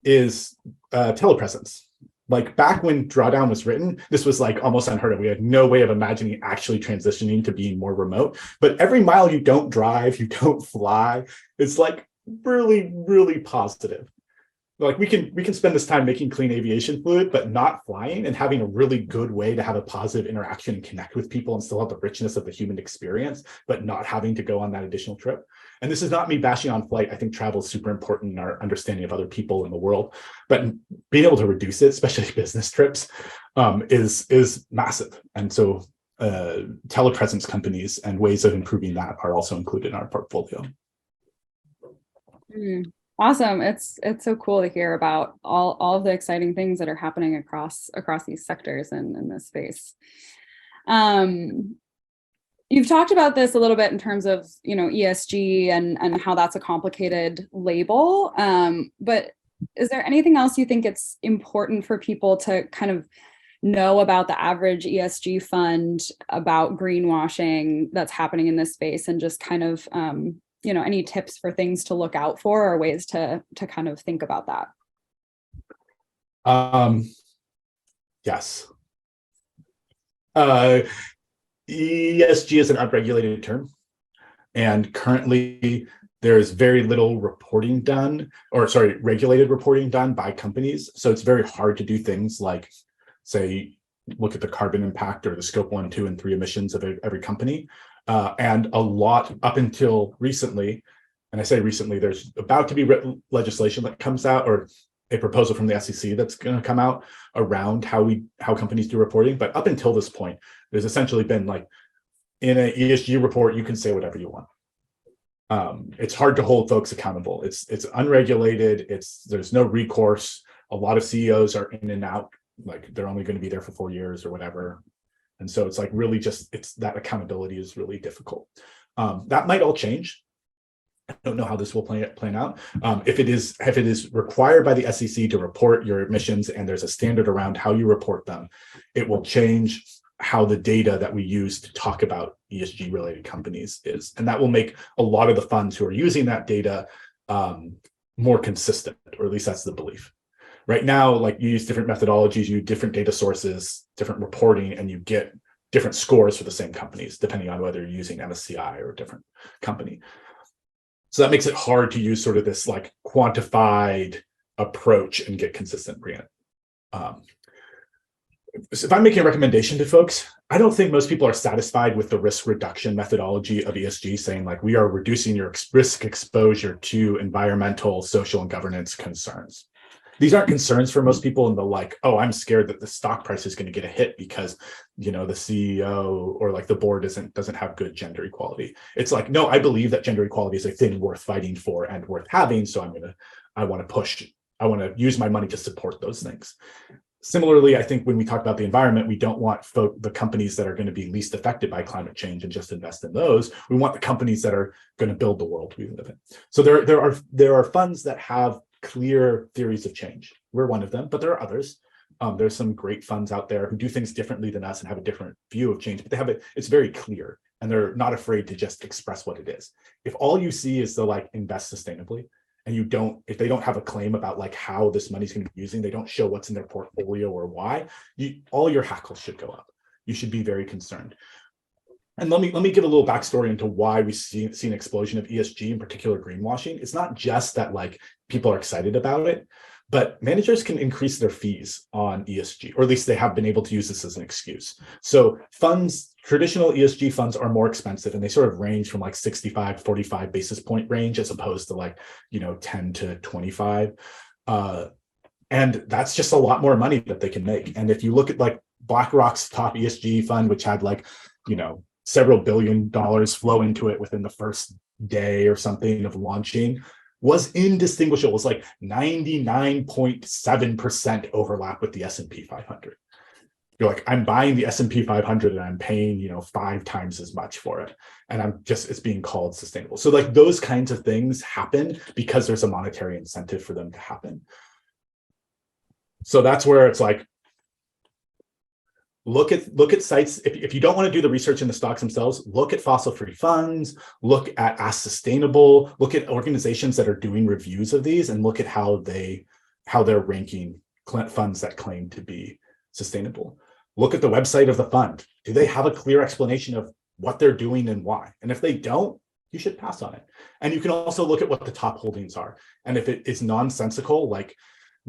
is telepresence. Like back when Drawdown was written, this was like almost unheard of. We had no way of imagining actually transitioning to being more remote. But every mile you don't drive, you don't fly, it's like really, really positive. Like we can spend this time making clean aviation fluid, but not flying, and having a really good way to have a positive interaction and connect with people and still have the richness of the human experience, but not having to go on that additional trip. And this is not me bashing on flight. I think travel is super important in our understanding of other people in the world, but being able to reduce it, especially business trips, is massive. And so telepresence companies and ways of improving that are also included in our portfolio. Awesome. It's so cool to hear about all of the exciting things that are happening across these sectors and in this space. You've talked about this a little bit in terms of, ESG and how that's a complicated label. But is there anything else you think it's important for people to kind of know about the average ESG fund, about greenwashing that's happening in this space, and just kind of, any tips for things to look out for or ways to kind of think about that? Yes. ESG is an unregulated term, and currently there's very little regulated reporting done by companies. So it's very hard to do things like, say, look at the carbon impact or the scope 1, 2, and 3 emissions of every company. And a lot up until recently, and I say recently, there's about to be legislation that comes out, or a proposal from the SEC that's going to come out around how companies do reporting. But up until this point, there's essentially been like, in an ESG report, you can say whatever you want. It's hard to hold folks accountable. It's unregulated. There's no recourse. A lot of CEOs are in and out, like they're only going to be there for 4 years or whatever. And so it's like really just, that accountability is really difficult. That might all change. I don't know how this will plan out. If it is required by the SEC to report your emissions and there's a standard around how you report them, it will change how the data that we use to talk about ESG related companies is. And that will make a lot of the funds who are using that data more consistent, or at least that's the belief. Right now, like, you use different methodologies, you use different data sources, different reporting, and you get different scores for the same companies, depending on whether you're using MSCI or a different company. So that makes it hard to use sort of this like quantified approach and get consistent grant. So if I'm making a recommendation to folks, I don't think most people are satisfied with the risk reduction methodology of ESG, saying like, we are reducing your risk exposure to environmental, social, and governance concerns. These aren't concerns for most people, and they're like, oh, I'm scared that the stock price is going to get a hit because, you know, the CEO or like the board doesn't have good gender equality. It's like, no, I believe that gender equality is a thing worth fighting for and worth having. So I want to use my money to support those things. Similarly, I think when we talk about the environment, we don't want the companies that are going to be least affected by climate change and just invest in those. We want the companies that are going to build the world we live in. So there are funds that have clear theories of change. We're one of them, but there are others. There's some great funds out there who do things differently than us and have a different view of change, but it's very clear, and they're not afraid to just express what it is. If all you see is the like invest sustainably, and if they don't have a claim about like how this money's going to be using, they don't show what's in their portfolio or why, all your hackles should go up. You should be very concerned. And let me give a little backstory into why we see an explosion of ESG, in particular greenwashing. It's not just that like people are excited about it, but managers can increase their fees on ESG, or at least they have been able to use this as an excuse. So traditional ESG funds are more expensive, and they sort of range from like 65, 45 basis point range, as opposed to like, 10 to 25. And that's just a lot more money that they can make. And if you look at like BlackRock's top ESG fund, which had like, several $1 billion flow into it within the first day or something of launching, was indistinguishable. It was like 99.7% overlap with the S&P 500. You're like, I'm buying the S&P 500 and I'm paying, 5 times as much for it. And it's being called sustainable. So like those kinds of things happen because there's a monetary incentive for them to happen. So that's where it's like, look at sites. If you don't want to do the research in the stocks themselves, look at fossil-free funds, look at Ask Sustainable, look at organizations that are doing reviews of these, and look at how they're ranking funds that claim to be sustainable. Look at the website of the fund. Do they have a clear explanation of what they're doing and why? And if they don't, you should pass on it. And you can also look at what the top holdings are. And if it is nonsensical, like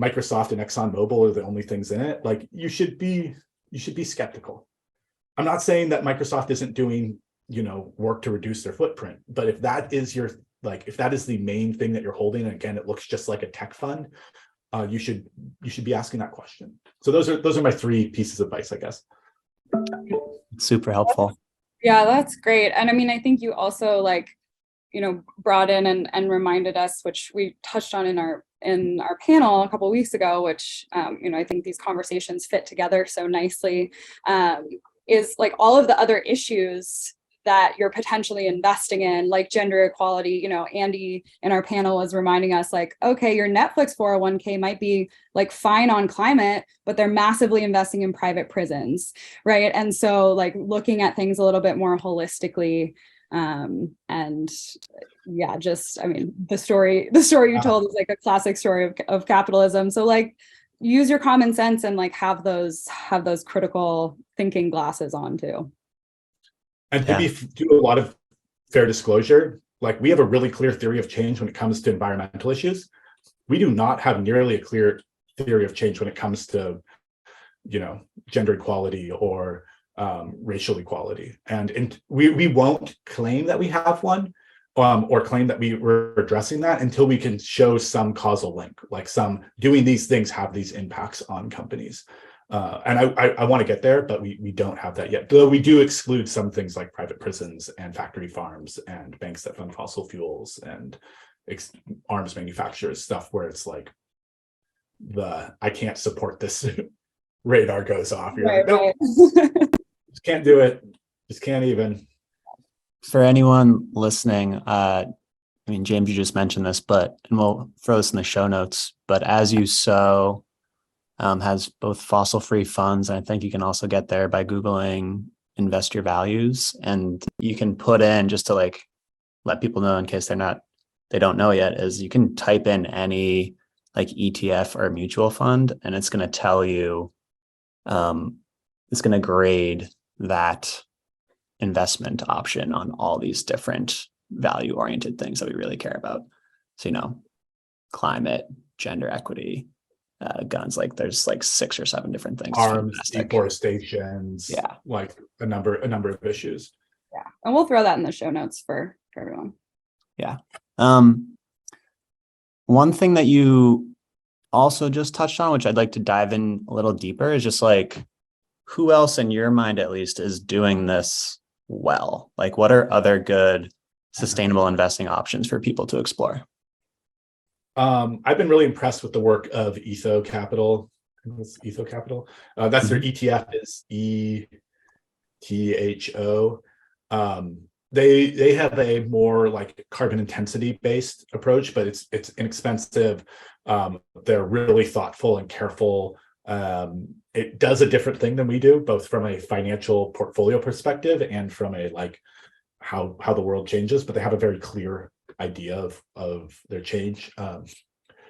Microsoft and ExxonMobil are the only things in it, like you should be skeptical. I'm not saying that Microsoft isn't doing, work to reduce their footprint, but if that is if that is the main thing that you're holding, and again, it looks just like a tech fund, you should be asking that question. So those are my 3 pieces of advice, I guess. Super helpful. Yeah, that's great. And I mean, I think you also brought in and reminded us, which we touched on in our panel a couple of weeks ago, which I think these conversations fit together so nicely, is like all of the other issues that you're potentially investing in, like gender equality. Andy in our panel was reminding us, like, okay, your Netflix 401k might be like fine on climate, but they're massively investing in private prisons, right? And so like looking at things a little bit more holistically. And yeah, the story you told is like a classic story of capitalism. So like use your common sense and like have those critical thinking glasses on too. And to do a lot of fair disclosure, like we have a really clear theory of change when it comes to environmental issues. We do not have nearly a clear theory of change when it comes to, gender equality or racial equality. And we won't claim that we have one or claim that we were addressing that until we can show some causal link, like some doing these things have these impacts on companies. And I want to get there, but we don't have that yet. Though we do exclude some things like private prisons and factory farms and banks that fund fossil fuels and arms manufacturers, stuff where it's like I can't support this radar goes off. You're like, nope. Just can't do it. Just can't even. for anyone listening, I mean, James, you just mentioned this, and we'll throw this in the show notes, but As You Sow has both fossil-free funds. And I think you can also get there by Googling invest your values. And you can put in, just to like let people know in case they don't know yet, is you can type in any like ETF or mutual fund, and it's going to tell you, it's going to grade that investment option on all these different value-oriented things that we really care about. So, climate, gender equity, guns, like there's like 6 or 7 different things. Arms, deforestations, like a number of issues. Yeah. And we'll throw that in the show notes for everyone. Yeah. One thing that you also just touched on, which I'd like to dive in a little deeper, is just like, who else in your mind at least is doing this well? Like, what are other good sustainable investing options for people to explore? I've been really impressed with the work of Etho Capital. Etho Capital. That's their ETF is ETHO. They have a more like carbon intensity based approach, but it's inexpensive. They're really thoughtful and careful. It does a different thing than we do, both from a financial portfolio perspective and from a like how the world changes, but they have a very clear idea of their change.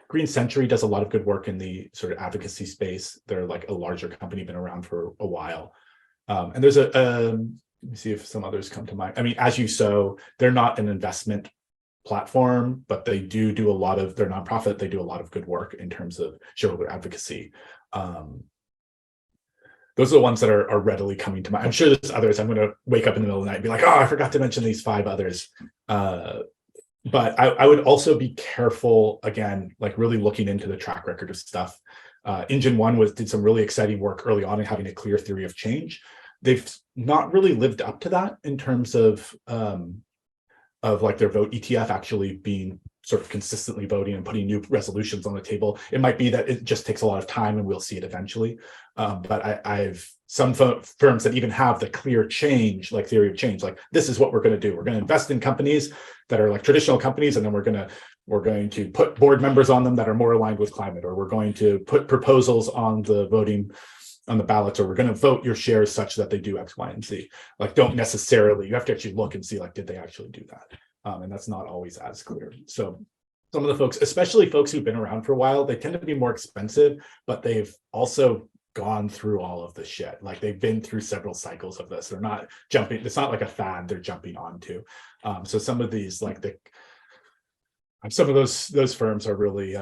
Green Century does a lot of good work in the sort of advocacy space. They're like a larger company, been around for a while. And there's let me see if some others come to mind. I mean, As You Sow, they're not an investment platform, but they do a lot of, they're nonprofit. They do a lot of good work in terms of shareholder advocacy. Those are the ones that are readily coming to mind. I'm sure there's others. I'm going to wake up in the middle of the night and be like, oh, I forgot to mention these 5 others. But I would also be careful, again, like really looking into the track record of stuff. Engine One did some really exciting work early on in having a clear theory of change. They've not really lived up to that in terms of like their vote ETF actually being sort of consistently voting and putting new resolutions on the table. It might be that it just takes a lot of time and we'll see it eventually. But I've some firms that even have the clear change, like theory of change, like this is what we're going to do. We're going to invest in companies that are like traditional companies, and then we're going to put board members on them that are more aligned with climate, or we're going to put proposals on the voting on the ballots, or we're going to vote your shares such that they do X, Y, and Z. Like, don't necessarily, you have to actually look and see, like, did they actually do that? And that's not always as clear. So some of the folks, especially folks who've been around for a while, they tend to be more expensive, but they've also gone through all of the shit. Like, they've been through several cycles of this. They're not jumping, it's not like a fad they're jumping onto. So some of these, like some of those firms are really,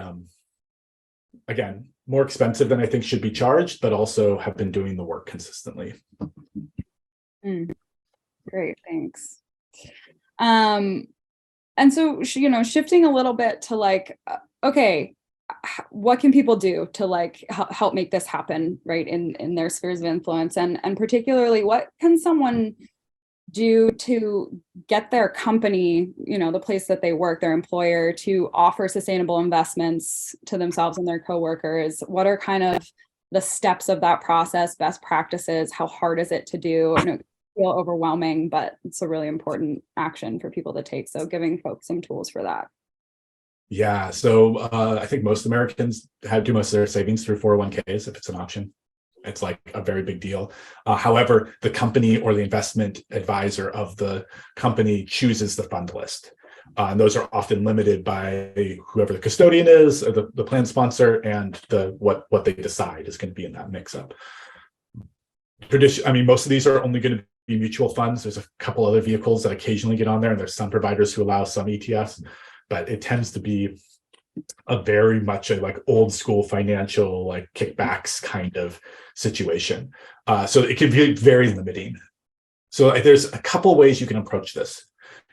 again, more expensive than I think should be charged, but also have been doing the work consistently. Great, thanks. And so, shifting a little bit to like, okay, what can people do to like help make this happen, right, in their spheres of influence, and particularly, what can someone do to get their company, the place that they work, their employer, to offer sustainable investments to themselves and their coworkers? What are kind of the steps of that process, best practices? How hard is it to do? I know it can feel overwhelming, but it's a really important action for people to take. So giving folks some tools for that. Yeah, so I think most Americans do most of their savings through 401ks if it's an option. It's like a very big deal. However, the company or the investment advisor of the company chooses the fund list. And those are often limited by whoever the custodian is, or the plan sponsor, and what they decide is going to be in that mix-up. I mean, most of these are only going to be mutual funds. There's a couple other vehicles that occasionally get on there, and there's some providers who allow some ETFs, but it tends to be a very much a like old school financial like kickbacks kind of situation. So it can be very limiting. So there's a couple ways you can approach this.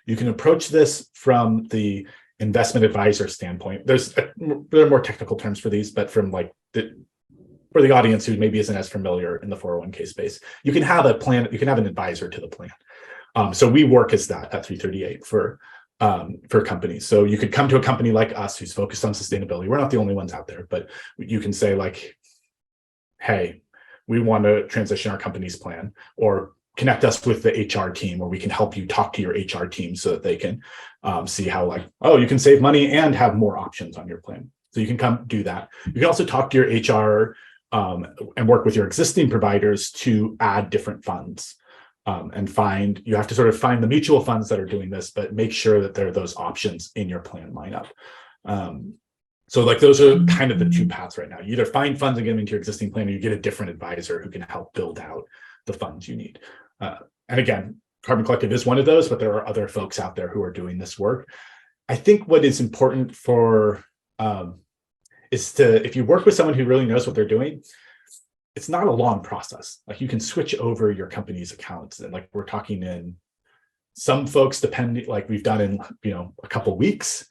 You can approach this from the investment advisor standpoint. There are more technical terms for these, but from like for the audience who maybe isn't as familiar in the 401k space, you can have a plan, you can have an advisor to the plan. So we work as that at 338 for companies. So you could come to a company like us who's focused on sustainability. We're not the only ones out there, but you can say like, hey, we want to transition our company's plan, or connect us with the HR team, or we can help you talk to your HR team so that they can see how, like, oh, you can save money and have more options on your plan. So you can come do that. You can also talk to your HR and work with your existing providers to add different funds. And you have to sort of find the mutual funds that are doing this, but make sure that there are those options in your plan lineup. So like those are kind of the two paths right now. You either find funds and get them into your existing plan, or you get a different advisor who can help build out the funds you need. And again, Carbon Collective is one of those, but there are other folks out there who are doing this work. I think what is important for is if you work with someone who really knows what they're doing, it's not a long process. Like, you can switch over your company's accounts, and like we're talking in some folks, depending, like we've done in a couple weeks.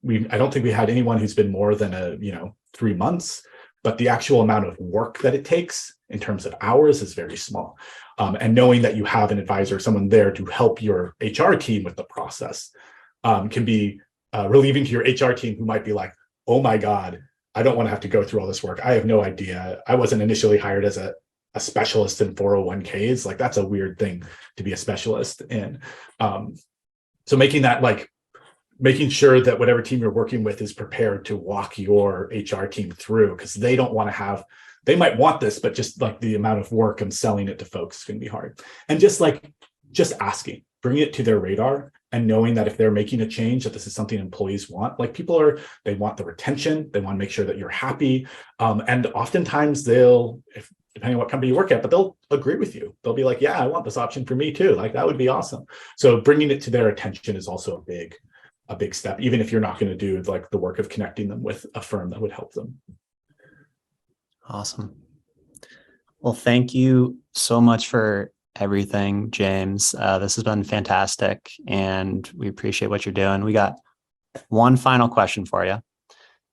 I don't think we had anyone who's been more than 3 months, but the actual amount of work that it takes in terms of hours is very small. And knowing that you have an advisor, someone there to help your HR team with the process, can be relieving to your HR team, who might be like, oh my God, I don't want to have to go through all this work. I have no idea. I wasn't initially hired as a specialist in 401ks. Like, that's a weird thing to be a specialist in. So making sure that whatever team you're working with is prepared to walk your HR team through, because they don't want to have, they might want this, but just like the amount of work and selling it to folks is going to be hard. And just asking, bringing it to their radar, and knowing that if they're making a change, that this is something employees want. Like, they want the retention, they want to make sure that you're happy. And oftentimes depending on what company you work at, but they'll agree with you. They'll be like, yeah, I want this option for me too. Like, that would be awesome. So bringing it to their attention is also a big step, even if you're not going to do like the work of connecting them with a firm that would help them. Awesome. Well, thank you so much for everything, James. This has been fantastic, and we appreciate what you're doing. We got one final question for you.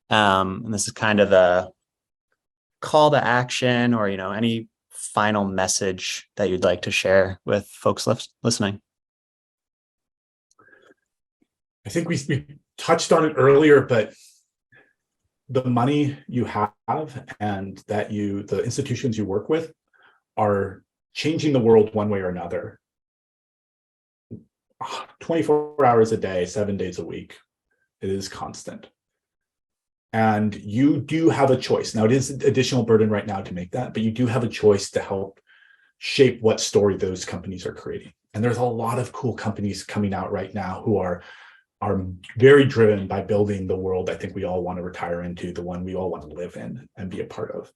And this is kind of a call to action, or, any final message that you'd like to share with folks listening. I think we touched on it earlier, but the money you have and the institutions you work with are changing the world one way or another. 24 hours a day, 7 days a week. It is constant. And you do have a choice. Now, it is an additional burden right now to make that, but you do have a choice to help shape what story those companies are creating. And there's a lot of cool companies coming out right now who are very driven by building the world I think we all want to retire into, the one we all want to live in and be a part of.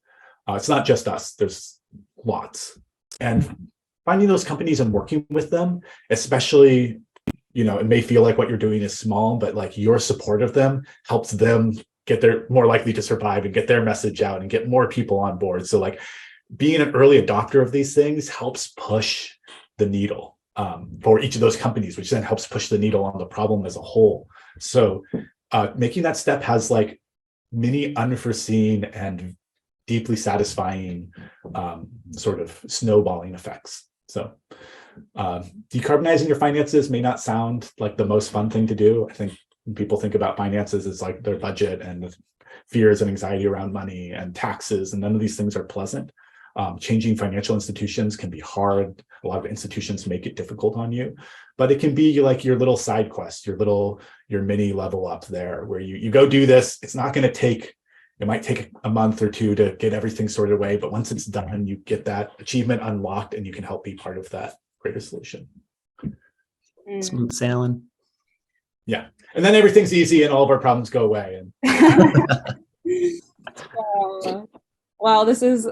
It's not just us, there's lots. And finding those companies and working with them, especially, it may feel like what you're doing is small, but like your support of them helps them more likely to survive and get their message out and get more people on board. So like, being an early adopter of these things helps push the needle for each of those companies, which then helps push the needle on the problem as a whole. So making that step has like many unforeseen and deeply satisfying sort of snowballing effects. So decarbonizing your finances may not sound like the most fun thing to do. I think when people think about finances as like their budget and the fears and anxiety around money and taxes, and none of these things are pleasant. Changing financial institutions can be hard. A lot of institutions make it difficult on you, but it can be like your little side quest, your mini level up there, where you go do this. It's not going to take, it might take a month or two to get everything sorted away, but once it's done, you get that achievement unlocked and you can help be part of that greater solution. Smooth sailing. Yeah. And then everything's easy and all of our problems go away. And Well, this is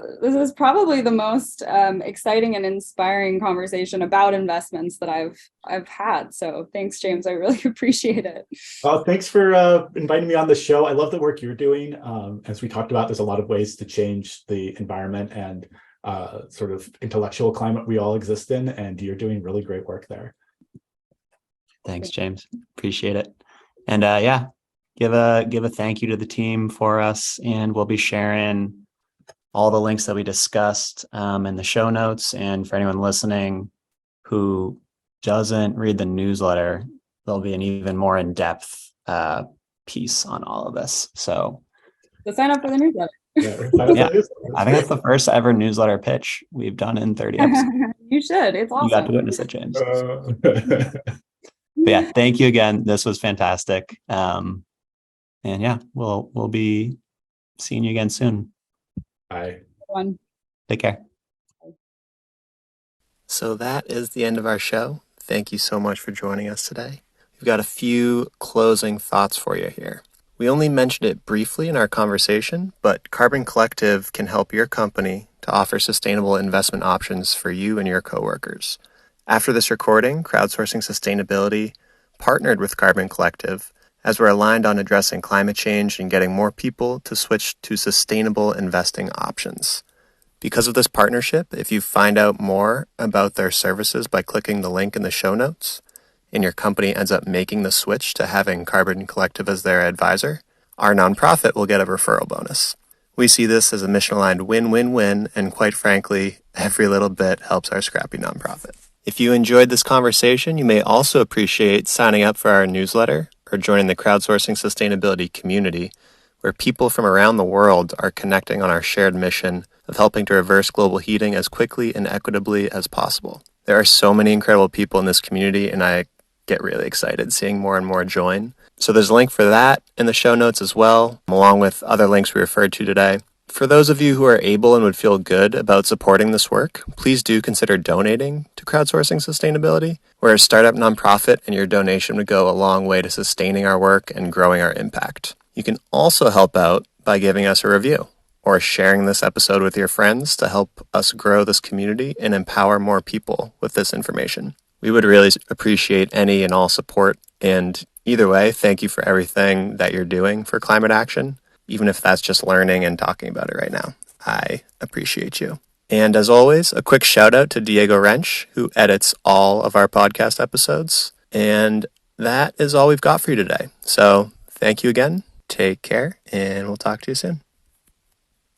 probably the most exciting and inspiring conversation about investments that I've had. So thanks, James. I really appreciate it. Well, thanks for inviting me on the show. I love the work you're doing. As we talked about, there's a lot of ways to change the environment and sort of intellectual climate we all exist in, and you're doing really great work there. Thanks, James. Appreciate it. And give a thank you to the team for us, and we'll be sharing all the links that we discussed in the show notes. And for anyone listening who doesn't read the newsletter, there'll be an even more in-depth piece on all of this. So sign up for the newsletter. Yeah, Yeah. I think that's the first ever newsletter pitch we've done in 30 episodes. You should. It's You got to awesome. witness it, James. Uh, But yeah, thank you again. This was fantastic. And yeah, we'll be seeing you again soon. I One. Take care. So that is the end of our show. Thank you so much for joining us today. We've got a few closing thoughts for you here. We only mentioned it briefly in our conversation, but Carbon Collective can help your company to offer sustainable investment options for you and your coworkers. After this recording, Crowdsourcing Sustainability partnered with Carbon Collective as we're aligned on addressing climate change and getting more people to switch to sustainable investing options. Because of this partnership, if you find out more about their services by clicking the link in the show notes, and your company ends up making the switch to having Carbon Collective as their advisor, our nonprofit will get a referral bonus. We see this as a mission-aligned win-win-win, and quite frankly, every little bit helps our scrappy nonprofit. If you enjoyed this conversation, you may also appreciate signing up for our newsletter or joining the Crowdsourcing Sustainability community, where people from around the world are connecting on our shared mission of helping to reverse global heating as quickly and equitably as possible. There are so many incredible people in this community, and I get really excited seeing more and more join. So there's a link for that in the show notes as well, along with other links we referred to today. For those of you who are able and would feel good about supporting this work, please do consider donating to Crowdsourcing Sustainability. We're a startup nonprofit, and your donation would go a long way to sustaining our work and growing our impact. You can also help out by giving us a review or sharing this episode with your friends to help us grow this community and empower more people with this information. We would really appreciate any and all support. And either way, thank you for everything that you're doing for climate action, even if that's just learning and talking about it right now. I appreciate you. And as always, a quick shout out to Diego Rentsch, who edits all of our podcast episodes. And that is all we've got for you today. So thank you again. Take care, and we'll talk to you soon.